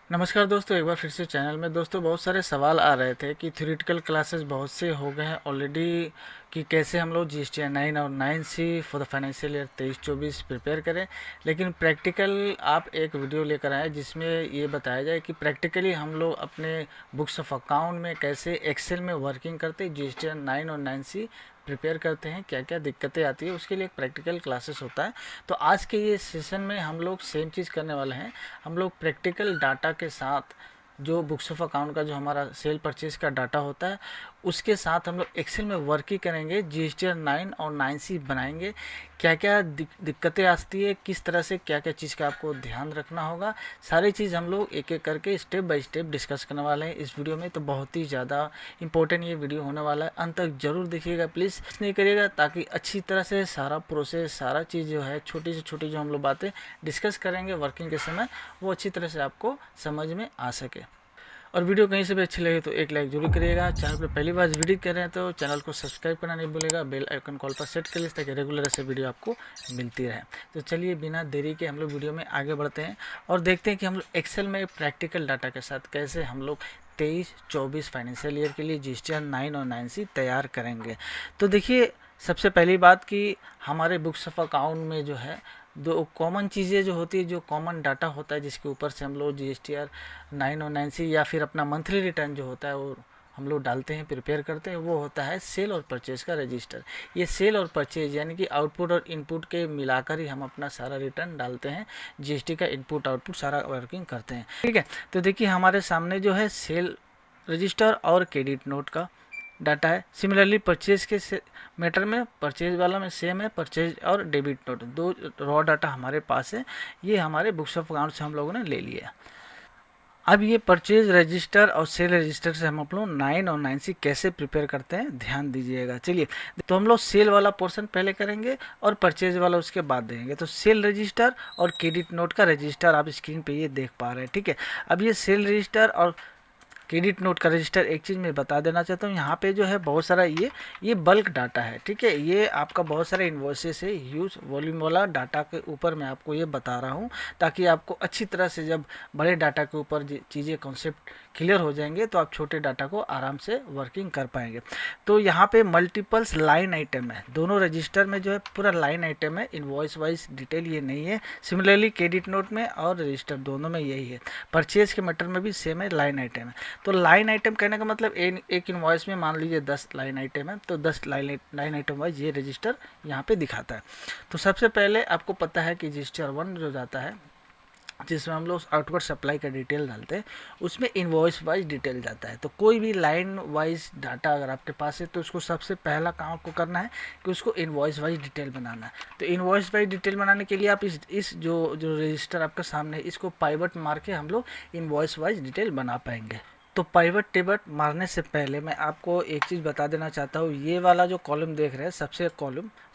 नमस्कार दोस्तों, एक बार फिर से चैनल में। दोस्तों, बहुत सारे सवाल आ रहे थे कि थ्योरेटिकल क्लासेस बहुत से हो गए हैं ऑलरेडी, कि कैसे हम लोग जीएसटी 9 और 9C for the financial year 23-24 prepare करें। लेकिन प्रैक्टिकल आप एक वीडियो लेकर आए जिसमें ये बताया जाए कि प्रैक्टिकली हम लोग अपने बुक्स ऑफ अकाउंट में कैसे एक्सेल में वर्किंग करते जीएसटी 9 और 9C प्रिपेयर करते हैं, क्या क्या दिक्कतें आती है, उसके लिए एक प्रैक्टिकल क्लासेस होता है। तो आज के ये सेशन में हम लोग सेम चीज़ करने वाले हैं। हम लोग प्रैक्टिकल डाटा के साथ जो बुक्स ऑफ अकाउंट का जो हमारा सेल परचेज का डाटा होता है उसके साथ हम लोग एक्सेल में वर्क ही करेंगे। जीएसटी 9 और 9C बनाएंगे, क्या क्या दिक्कतें आती है, किस तरह से क्या क्या चीज़ का आपको ध्यान रखना होगा, सारी चीज़ हम लोग एक एक करके स्टेप बाय स्टेप डिस्कस करने वाले हैं इस वीडियो में। तो बहुत ही ज़्यादा इंपॉर्टेंट ये वीडियो होने वाला है, अंत तक जरूर देखिएगा, प्लीज़ नहीं करिएगा, ताकि अच्छी तरह से सारा प्रोसेस, सारा चीज़ जो है, छोटी से छोटी जो हम लोग बातें डिस्कस करेंगे वर्किंग के समय, वो अच्छी तरह से आपको समझ में आ सके। और वीडियो कहीं से भी अच्छी लगे तो एक लाइक जरूर करिएगा। चैनल पर पहली बार विजिट कर रहे हैं तो चैनल को सब्सक्राइब करना नहीं भूलेगा, बेल आइकन कॉल पर सेट कर लीजिए ताकि रेगुलर ऐसे वीडियो आपको मिलती रहे। तो चलिए बिना देरी के हम लोग वीडियो में आगे बढ़ते हैं और देखते हैं कि हम लोग एक्सेल में प्रैक्टिकल डाटा के साथ कैसे हम लोग 23-24 फाइनेंशियल ईयर के लिए जीएसटी 9 और 9C तैयार करेंगे। तो देखिए, सबसे पहली बात कि हमारे बुक्स ऑफ अकाउंट में जो है दो कॉमन चीज़ें जो होती है, जो कॉमन डाटा होता है जिसके ऊपर से हम लोग जीएसटीआर 9 और 9C या फिर अपना मंथली रिटर्न जो होता है वो हम लोग डालते हैं, प्रिपेयर करते हैं, वो होता है सेल और परचेज का रजिस्टर। ये सेल और परचेज यानी कि आउटपुट और इनपुट के मिलाकर ही हम अपना सारा रिटर्न डालते हैं, जीएसटी का इनपुट आउटपुट सारा वर्किंग करते हैं। ठीक है, तो देखिए हमारे सामने जो है सेल रजिस्टर और क्रेडिट नोट का डाटा है। सिमिलरली परचेज के मैटर में परचेज वाला में सेम है, परचेज और डेबिट नोट दो रॉ डाटा हमारे पास है, ये हमारे बुक्स ऑफ अकाउंट से हम लोगों ने ले लिया। अब ये परचेज रजिस्टर और सेल रजिस्टर से हम लोग 9 और 9C कैसे प्रिपेयर करते हैं ध्यान दीजिएगा। चलिए, तो हम लोग सेल वाला पोर्शन पहले करेंगे और परचेज वाला उसके बाद देंगे। तो सेल रजिस्टर और क्रेडिट नोट का रजिस्टर आप स्क्रीन पे ये देख पा रहे हैं। ठीक है, अब ये सेल रजिस्टर और क्रेडिट नोट का रजिस्टर, एक चीज़ मैं बता देना चाहता हूँ, यहाँ पे जो है बहुत सारा ये बल्क डाटा है। ठीक है, ये आपका बहुत सारे इन्वॉइसेस है, ह्यूज वॉल्यूम वाला डाटा के ऊपर मैं आपको ये बता रहा हूँ ताकि आपको अच्छी तरह से जब बड़े डाटा के ऊपर चीज़ें कॉन्सेप्ट क्लियर हो जाएंगे तो आप छोटे डाटा को आराम से वर्किंग कर पाएंगे। तो यहाँ पे मल्टीपल्स लाइन आइटम है, दोनों रजिस्टर में जो है पूरा लाइन आइटम है, इनवॉइस वाइज डिटेल ये नहीं है। सिमिलरली क्रेडिट नोट में और रजिस्टर दोनों में यही है। परचेज के मैटर में भी सेम है, लाइन आइटम है। तो लाइन आइटम कहने का मतलब एक इनवॉइस में मान लीजिए 10 लाइन आइटम है, तो 10 लाइन आइटम वाइज ये रजिस्टर यहाँ पे दिखाता है। तो सबसे पहले आपको पता है कि रजिस्टर 1 जो जाता है जिसमें हम लोग आउटवर्ड सप्लाई का डिटेल डालते हैं, उसमें इन्वॉइस वाइज डिटेल जाता है। तो कोई भी लाइन वाइज डाटा अगर आपके पास है तो उसको सबसे पहला काम आपको करना है कि उसको इन्वॉइस वाइज डिटेल बनाना है। तो इन्वॉइस वाइज डिटेल बनाने के लिए आप इस जो रजिस्टर आपके सामने है इसको पाइवट मार के हम लोग इन्वॉइस वाइज डिटेल बना पाएंगे। तो पाइवट टेबल मारने से पहले मैं आपको एक चीज़ बता देना चाहता हूँ। ये वाला जो कॉलम देख रहे हैं,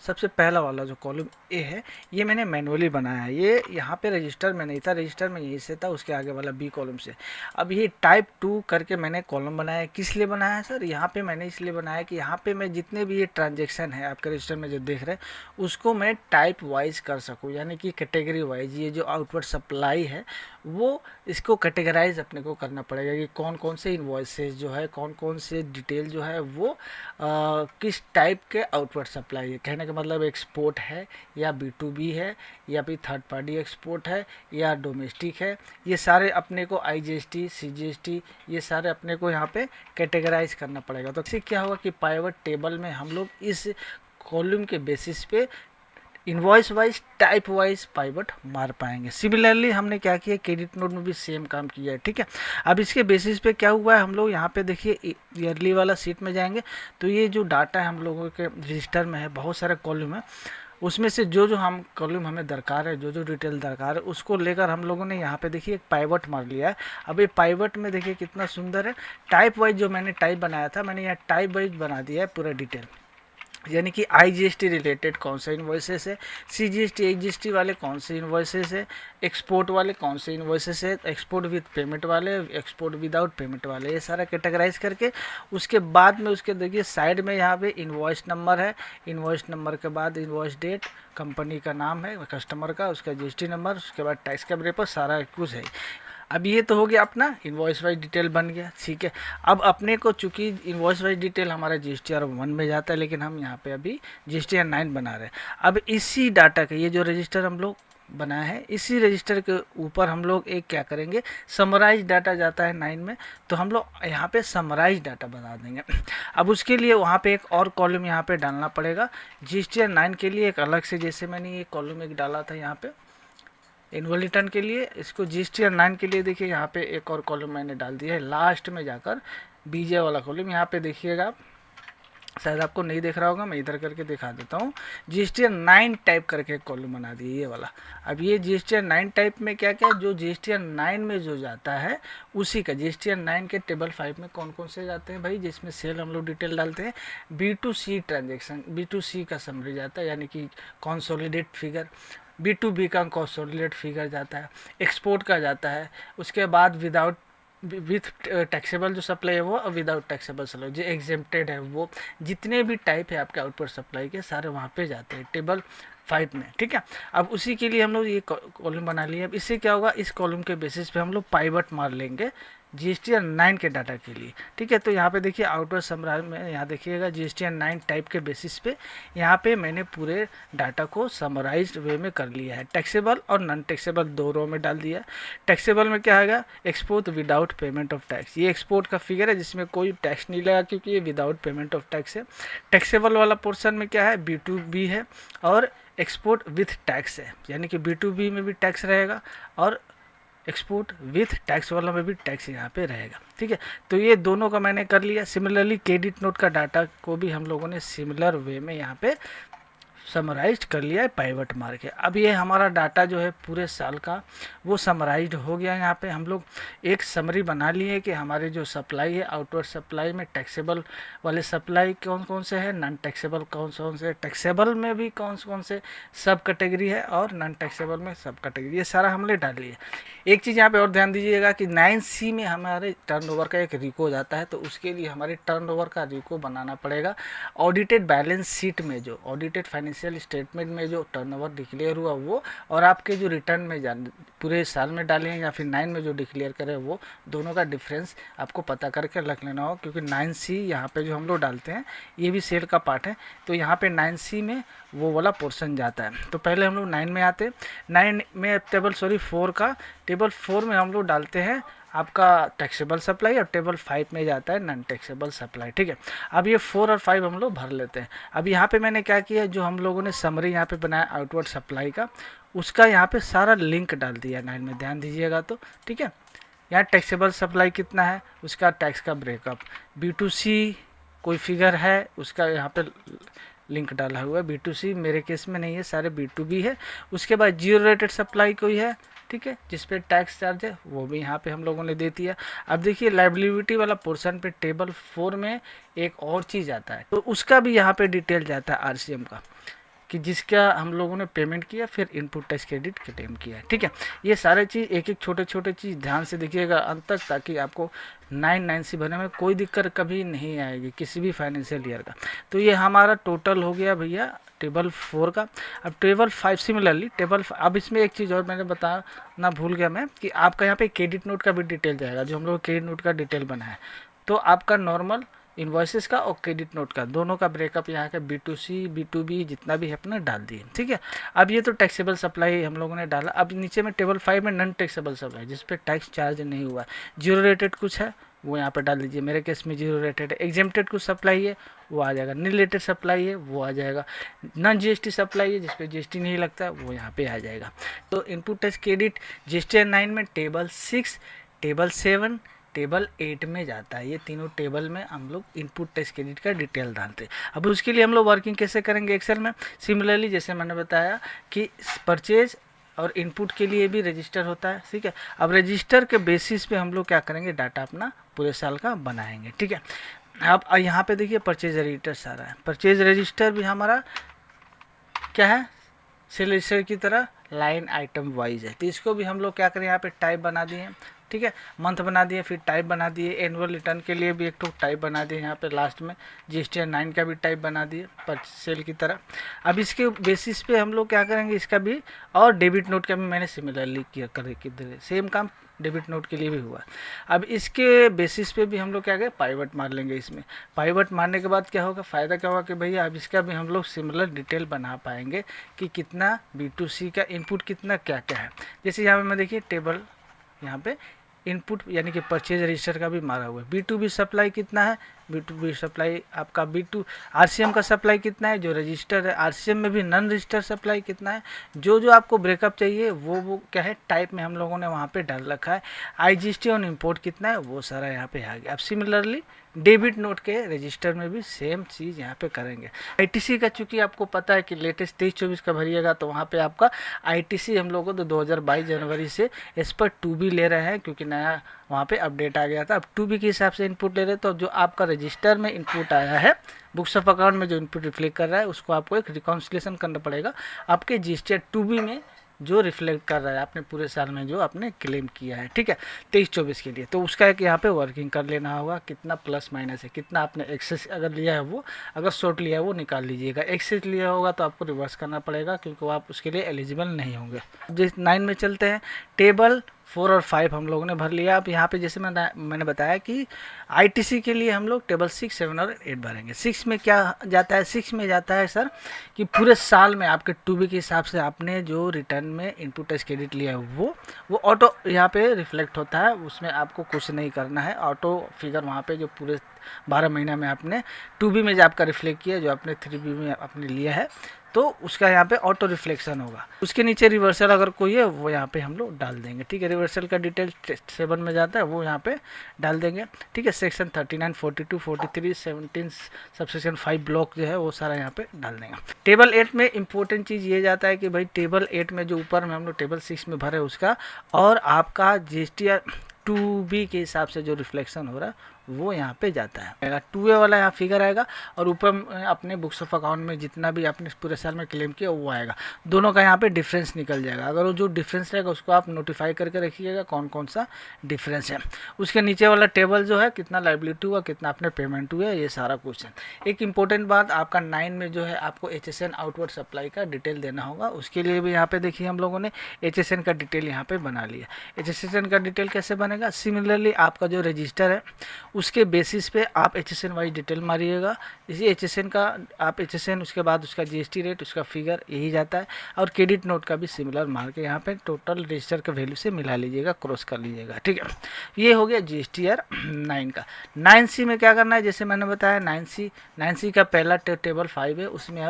सबसे पहला वाला जो कॉलम ए है, ये मैंने मैनुअली बनाया है। ये यहाँ पे रजिस्टर में नहीं था, रजिस्टर में यही से था, उसके आगे वाला बी कॉलम से। अब ये टाइप 2 करके मैंने कॉलम बनाया है। किस लिए बनाया है सर? यहाँ पे मैंने इसलिए बनाया कि यहाँ पे मैं जितने भी ये ट्रांजेक्शन है आपके रजिस्टर में जो देख रहे हैं उसको मैं टाइप वाइज कर सकूँ, यानी कि कैटेगरी वाइज। ये जो आउटवर्ड सप्लाई है वो इसको कैटेगराइज अपने को करना पड़ेगा कि कौन कौन से इन्वॉइसेस जो है, कौन कौन से डिटेल जो है वो किस टाइप के आउटवर्ड सप्लाई है। कहने का मतलब एक्सपोर्ट है या B2B है या फिर थर्ड पार्टी एक्सपोर्ट है या डोमेस्टिक है, ये सारे अपने को IGST CGST ये सारे अपने को यहाँ पे कैटेगराइज करना पड़ेगा। तो इससे क्या होगा कि पाइवट टेबल में हम लोग इस कॉलम के बेसिस पे invoice wise type wise pivot मार पाएंगे। सिमिलरली हमने क्या किया, क्रेडिट नोट में भी सेम काम किया है। ठीक है, अब इसके बेसिस पे क्या हुआ है, हम लोग यहाँ पे देखिए ईयरली वाला सीट में जाएंगे तो ये जो डाटा है हम लोगों के रजिस्टर में है, बहुत सारे कॉलम है, उसमें से जो जो हम कॉलम हमें दरकार है, जो जो डिटेल दरकार है, उसको लेकर हम लोगों ने यहाँ पे देखिए एक पाइवट मार लिया है। अब ये पाइवट में देखिए कितना सुंदर है, टाइप वाइज जो मैंने टाइप बनाया था, मैंने यहाँ टाइप वाइज बना दिया है पूरा डिटेल। यानी कि IGST रिलेटेड कौन सा इन्वॉइसेस है, CGST HGST वाले कौन से इन्वॉइसेस है, एक्सपोर्ट वाले कौन से इन्वॉइसेस है, एक्सपोर्ट विद पेमेंट वाले, एक्सपोर्ट विदाउट पेमेंट वाले, ये सारा कैटेगराइज करके उसके बाद में उसके देखिए साइड में यहाँ पे इन्वॉइस नंबर है, इन्वॉइस नंबर के बाद इन्वॉइस डेट, कंपनी का नाम है कस्टमर का, उसका GST नंबर, उसके बाद टैक्स का पेपर, सारा कुछ है। अब ये तो हो गया अपना इन्वॉइस वाइज डिटेल बन गया, ठीक है। अब अपने को चूंकि इन्वॉइस वाइज डिटेल हमारा GSTR 1 में जाता है, लेकिन हम यहाँ पे अभी GSTR 9 बना रहे हैं। अब इसी डाटा का ये जो रजिस्टर हम लोग बनाया है, इसी रजिस्टर के ऊपर हम लोग एक क्या करेंगे, समराइज डाटा जाता है 9 में, तो हम लोग यहाँ पे समराइज डाटा बना देंगे। अब उसके लिए वहाँ पे एक और कॉलम यहाँ पे डालना पड़ेगा GSTR 9 के लिए एक अलग से, जैसे मैंने ये कॉलम एक डाला था यहाँ पे एनुअल रिटर्न के लिए, इसको GSTR 9 के लिए देखिए यहाँ पे एक और कॉलम मैंने डाल दिया है लास्ट में जाकर, बीजे वाला कॉलम। यहाँ पे देखिएगा आप, शायद आपको नहीं दिख रहा होगा, मैं इधर करके दिखा देता हूँ। GSTR 9 टाइप करके एक कॉलम बना दिए ये वाला। अब ये GSTR 9 टाइप में क्या क्या, जो GSTR 9 में जो जाता है उसी का, GSTR 9 के टेबल 5 में कौन कौन से जाते हैं भाई, जिसमें सेल हम लोग डिटेल डालते हैं, B2C ट्रांजेक्शन, B2C का समरी जाता है, यानी कि कॉन्सोलिडेट फिगर, B2B का कॉन्सोलिडेट फिगर जाता है, एक्सपोर्ट का जाता है, उसके बाद विदाउट विथ टैक्सेबल जो सप्लाई है वो, और विदाउट टैक्सेबल सप्लाई जो एग्जेम्प्टेड है वो, जितने भी टाइप है आपके आउटपुट सप्लाई के सारे वहाँ पे जाते हैं टेबल 5 में, ठीक है। अब उसी के लिए हम लोग ये कॉलम बना लिए। अब इससे क्या होगा, इस कॉलम के बेसिस पे हम लोग पाइवट मार लेंगे GSTR 9 के डाटा के लिए, ठीक है। तो यहाँ पे देखिए आउटवर्ड समराइज में, यहाँ देखिएगा GSTR 9 टाइप के बेसिस पे यहाँ पे मैंने पूरे डाटा को समराइज्ड वे में कर लिया है, टैक्सेबल और नॉन टैक्सेबल दो रो में डाल दिया। टैक्सेबल में क्या आएगा, export without payment of tax, ये एक्सपोर्ट का फिगर है जिसमें कोई टैक्स नहीं लगा क्योंकि ये विदाउट पेमेंट ऑफ टैक्स है। टैक्सेबल वाला पोर्सन में क्या है, B2B है और एक्सपोर्ट विथ टैक्स है, यानी कि B2B में भी टैक्स रहेगा और एक्सपोर्ट विथ टैक्स वाला में भी टैक्स यहाँ पे रहेगा, ठीक है। तो ये दोनों का मैंने कर लिया। सिमिलरली क्रेडिट नोट का डाटा को भी हम लोगों ने सिमिलर वे में यहाँ पे समराइज कर लिया है पाइवट मार के। अब ये हमारा डाटा जो है पूरे साल का वो समराइज हो गया। यहाँ पे हम लोग एक समरी बना लिए कि हमारे जो सप्लाई है आउटवर्ड सप्लाई में टैक्सेबल वाले सप्लाई कौन कौन से हैं, नॉन टैक्सेबल कौन कौन से, टैक्सेबल में भी कौन कौन से सब कैटेगरी है और नॉन टैक्सेबल में सब कैटेगरी, ये सारा हमने डाल लिया। एक चीज़ यहाँ पे और ध्यान दीजिएगा कि 9C में हमारे टर्नओवर का एक रिको जाता है, तो उसके लिए हमारे टर्नओवर का रिको बनाना पड़ेगा। ऑडिटेड बैलेंस शीट में जो ऑडिटेड फाइनेंशियल स्टेटमेंट में जो टर्नओवर डिक्लेयर हुआ वो, और आपके जो रिटर्न में पूरे साल में डाले हैं या फिर 9 में जो डिक्लेयर करे वो, दोनों का डिफरेंस आपको पता करके रख लेना हो, क्योंकि 9C यहाँ पे जो हम लोग डालते हैं ये भी सेल का पार्ट है, तो यहाँ पे 9C में वो वाला पोर्शन जाता है। तो पहले हम लोग 9 में आते, 9 में टेबल 4 में हम लोग डालते हैं आपका टैक्सेबल सप्लाई, और टेबल 5 में जाता है नॉन टैक्सेबल सप्लाई, ठीक है। अब ये 4 और 5 हम लोग भर लेते हैं। अब यहाँ पे मैंने क्या किया, जो हम लोगों ने समरी यहाँ पे बनाया आउटवर्ड सप्लाई का, उसका यहाँ पे सारा लिंक डाल दिया 9 में, ध्यान दीजिएगा तो, ठीक है। यहाँ टैक्सेबल सप्लाई कितना है, उसका टैक्स का ब्रेकअप, B2C कोई फिगर है उसका यहाँ पे लिंक डाला हुआ है। B2C मेरे केस में नहीं है, सारे B2B है। उसके बाद जीरो रेटेड सप्लाई कोई है, ठीक है, जिस पे टैक्स चार्ज है वो भी यहाँ पे हम लोगों ने दे दिया। अब देखिए लाइबिलिटी वाला पोर्शन पे टेबल 4 में एक और चीज़ आता है, तो उसका भी यहाँ पे डिटेल जाता है RCM का, कि जिसका हम लोगों ने पेमेंट किया फिर इनपुट टैक्स क्रेडिट क्लेम किया, ठीक है। ये सारे चीज़ एक एक छोटे छोटे चीज़ ध्यान से देखिएगा अंत तक, ताकि आपको 9C बनने में कोई दिक्कत कभी नहीं आएगी किसी भी फाइनेंशियल ईयर का। तो ये हमारा टोटल हो गया भैया टेबल 4 का। अब टेबल 5 सिमिलरली अब इसमें एक चीज़ और मैंने बताना भूल गया मैं, कि आपका यहाँ पे क्रेडिट नोट का भी डिटेल जाएगा, जो हम लोग क्रेडिट नोट का डिटेल बना है। तो आपका नॉर्मल इन्वॉइसेस का और क्रेडिट नोट का दोनों का ब्रेकअप यहाँ का B2C B2B जितना भी है अपना डाल दिए, ठीक है। अब ये तो टैक्सेबल सप्लाई हम लोगों ने डाला। अब नीचे में टेबल 5 में नॉन टैक्सेबल सप्लाई, जिस पे टैक्स चार्ज नहीं हुआ, जीरो रेटेड कुछ है वो यहाँ पे डाल दीजिए, मेरे केस में जीरो रेटेड है। एग्जेम्प्टेड कुछ सप्लाई है वो आ जाएगा, नील रेटेड सप्लाई है वो आ जाएगा, नॉन GST सप्लाई है जिसपे GST नहीं लगता है वो यहाँ पे आ जाएगा। तो इनपुट टैक्स क्रेडिट GSTR 9 में टेबल 6, टेबल 7, टेबल 8 में जाता है। ये तीनों टेबल में हम लोग इनपुट टैक्स क्रेडिट का डिटेल डालते हैं। अब उसके लिए हम लोग वर्किंग कैसे करेंगे एक्सेल में, सिमिलरली जैसे मैंने बताया कि परचेज और इनपुट के लिए भी रजिस्टर होता है, ठीक है। अब रजिस्टर के बेसिस पे हम लोग क्या करेंगे, डाटा अपना पूरे साल का बनाएंगे, ठीक है। अब यहाँ पे देखिए परचेज रजिस्टर सारा है, परचेज रजिस्टर भी हमारा क्या है, सेल रजिस्टर की तरह लाइन आइटम वाइज है। तो इसको भी हम लोग क्या करें, यहाँ पे टाइप बना दिए, ठीक है, मंथ बना दिए, फिर टाइप बना दिए, एनुअल रिटर्न के लिए भी एक तो टाइप बना दिए, यहाँ पे लास्ट में GSTR 9 का भी टाइप बना दिए पर सेल की तरह। अब इसके बेसिस पे हम लोग क्या करेंगे, इसका भी और डेबिट नोट का भी मैंने सिमिलरली किया करे, सेम काम डेबिट नोट के लिए भी हुआ। अब इसके बेसिस पे भी हम लोग क्या करें, पाइवट मार लेंगे। इसमें पाइवट मारने के बाद क्या होगा, फ़ायदा क्या होगा कि भैया अब इसका भी हम लोग सिमिलर डिटेल बना पाएंगे कि कितना B2C का इनपुट कितना क्या क्या है। जैसे यहाँ पे मैं देखिए टेबल यहाँ पे इनपुट यानी कि परचेज रजिस्टर का भी मारा हुआ है। B2B सप्लाई कितना है, B2B सप्लाई आपका B2 RCM का सप्लाई कितना है, जो रजिस्टर है RCM में भी नॉन रजिस्टर सप्लाई कितना है, जो जो आपको ब्रेकअप चाहिए वो क्या है टाइप में हम लोगों ने वहाँ पे डाल रखा है। IGST ऑन इम्पोर्ट कितना है वो सारा यहाँ पे आ गया। अब सिमिलरली डेबिट नोट के रजिस्टर में भी सेम चीज़ यहाँ पे करेंगे। ITC का चूँकि आपको पता है कि लेटेस्ट 23-24 का भरिएगा तो वहाँ पे आपका ITC हम लोगों को तो 2022 जनवरी से एज पर 2B ले रहे हैं, क्योंकि नया वहाँ पे अपडेट आ गया था। अब 2B के हिसाब से इनपुट ले रहे तो जो आपका रजिस्टर में इनपुट आया है, बुक्स ऑफ अकाउंट में जो इनपुट रिफ्लेक्ट कर रहा है उसको आपको एक रिकॉन्सिलेशन करना पड़ेगा आपके GST 2B में जो रिफ्लेक्ट कर रहा है आपने पूरे साल में जो आपने क्लेम किया है, ठीक है 23-24 के लिए। तो उसका एक यहाँ पे वर्किंग कर लेना होगा, कितना प्लस माइनस है, कितना आपने एक्सेस अगर लिया है वो, अगर शॉर्ट लिया है वो निकाल लीजिएगा। एक्सेस लिया होगा तो आपको रिवर्स करना पड़ेगा क्योंकि वो आप उसके लिए एलिजिबल नहीं होंगे। जिस 9 में चलते हैं, टेबल 4 और 5 हम लोगों ने भर लिया। अब यहाँ पे जैसे मैंने बताया कि ITC के लिए हम लोग टेबल 6, 7 और 8 भरेंगे। 6 में क्या जाता है, 6 में जाता है सर कि पूरे साल में आपके 2B के हिसाब से आपने जो रिटर्न में इनपुट टैक्स क्रेडिट लिया है वो ऑटो यहाँ पे रिफ्लेक्ट होता है, उसमें आपको कुछ नहीं करना है। ऑटो फिगर वहाँ पे जो पूरे 12 महीना में आपने 2B में जो आपका रिफ्लेक्ट किया, जो आपने 3B में आपने लिया है तो उसका यहाँ पे ऑटो रिफ्लेक्शन होगा। उसके नीचे रिवर्सल अगर कोई है वो यहाँ पे हम लोग डाल देंगे, ठीक है। रिवर्सल का डिटेल 7 में जाता है वो यहाँ पे डाल देंगे, ठीक है। सेक्शन 39, 42, 43, 17 सबसेक्शन 5 ब्लॉक जो है वो सारा यहाँ पे डाल देंगे। टेबल 8 में इंपॉर्टेंट चीज़ ये जाता है कि भाई टेबल 8 में जो ऊपर में हम लोग टेबल 6 में भरे उसका और आपका GST 2B के हिसाब से जो रिफ्लेक्शन हो रहा है वो यहाँ पे जाता है। 2A वाला यहाँ फिगर आएगा और ऊपर अपने बुक्स ऑफ अकाउंट में जितना भी आपने पूरे साल में क्लेम किया वो आएगा। दोनों का यहाँ पे डिफरेंस निकल जाएगा। अगर वो जो डिफरेंस रहेगा उसको आप नोटिफाई करके रखिएगा कौन कौन सा डिफरेंस है। उसके नीचे वाला टेबल जो है कितना लाइबिलिटी हुआ, कितना आपने पेमेंट हुआ, ये सारा कुछ है। एक इंपॉर्टेंट बात आपका 9 में जो है आपको HSN आउटवर्ड सप्लाई का डिटेल देना होगा। उसके लिए भी यहाँ पे देखिए हम लोगों ने HSN का डिटेल यहाँ पे बना लिया। HSN का डिटेल कैसे बनेगा, सिमिलरली आपका जो रजिस्टर है उसके बेसिस पे आप HSN वाइज डिटेल मारिएगा। इसी HSN का आप HSN उसके बाद उसका GST रेट, उसका फिगर यही जाता है। और क्रेडिट नोट का भी सिमिलर मार के यहाँ पे टोटल रजिस्टर के वैल्यू से मिला लीजिएगा, क्रॉस कर लीजिएगा, ठीक है। ये हो गया GST 9 का। 9C में क्या करना है, जैसे मैंने बताया 9C का पहला टेबल 5 है, उसमें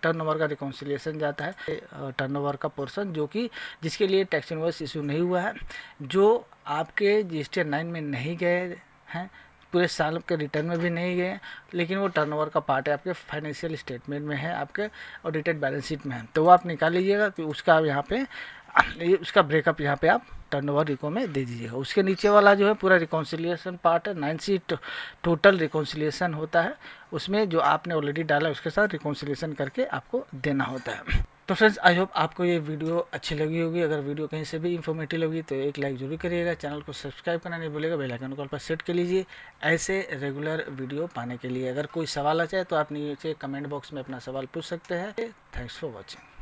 टर्नओवर का रिकॉन्सिलिएशन जाता है। टर्नओवर का पोर्शन जो कि जिसके लिए टैक्स इनवॉइस इशू नहीं हुआ है, जो आपके GST 9 में नहीं गए हैं, पूरे साल के रिटर्न में भी नहीं गए, लेकिन वो टर्नओवर का पार्ट है, आपके फाइनेंशियल स्टेटमेंट में है, आपके ऑडिटेड बैलेंस शीट में है, तो वो आप निकाल लीजिएगा कि उसका यहाँ पे उसका ब्रेकअप यहाँ पे आप टर्नओवर रिको में दे दीजिएगा। उसके नीचे वाला जो है पूरा रिकॉन्सिलिएशन पार्ट है। 9C टोटल रिकॉन्सिलिएशन होता है, उसमें जो आपने ऑलरेडी डाला उसके साथ रिकॉन्सिलिएशन करके आपको देना होता है। तो फ्रेंड्स आई होप आपको ये वीडियो अच्छी लगी होगी। अगर वीडियो कहीं से भी इन्फॉर्मेटिव लगी तो एक लाइक जरूर करिएगा, चैनल को सब्सक्राइब करना नहीं भूलिएगा, बेल आइकन को ऑल पर सेट कर लीजिए ऐसे रेगुलर वीडियो पाने के लिए। अगर कोई सवाल आ जाए तो आप नीचे कमेंट बॉक्स में अपना सवाल पूछ सकते हैं। Thanks for watching.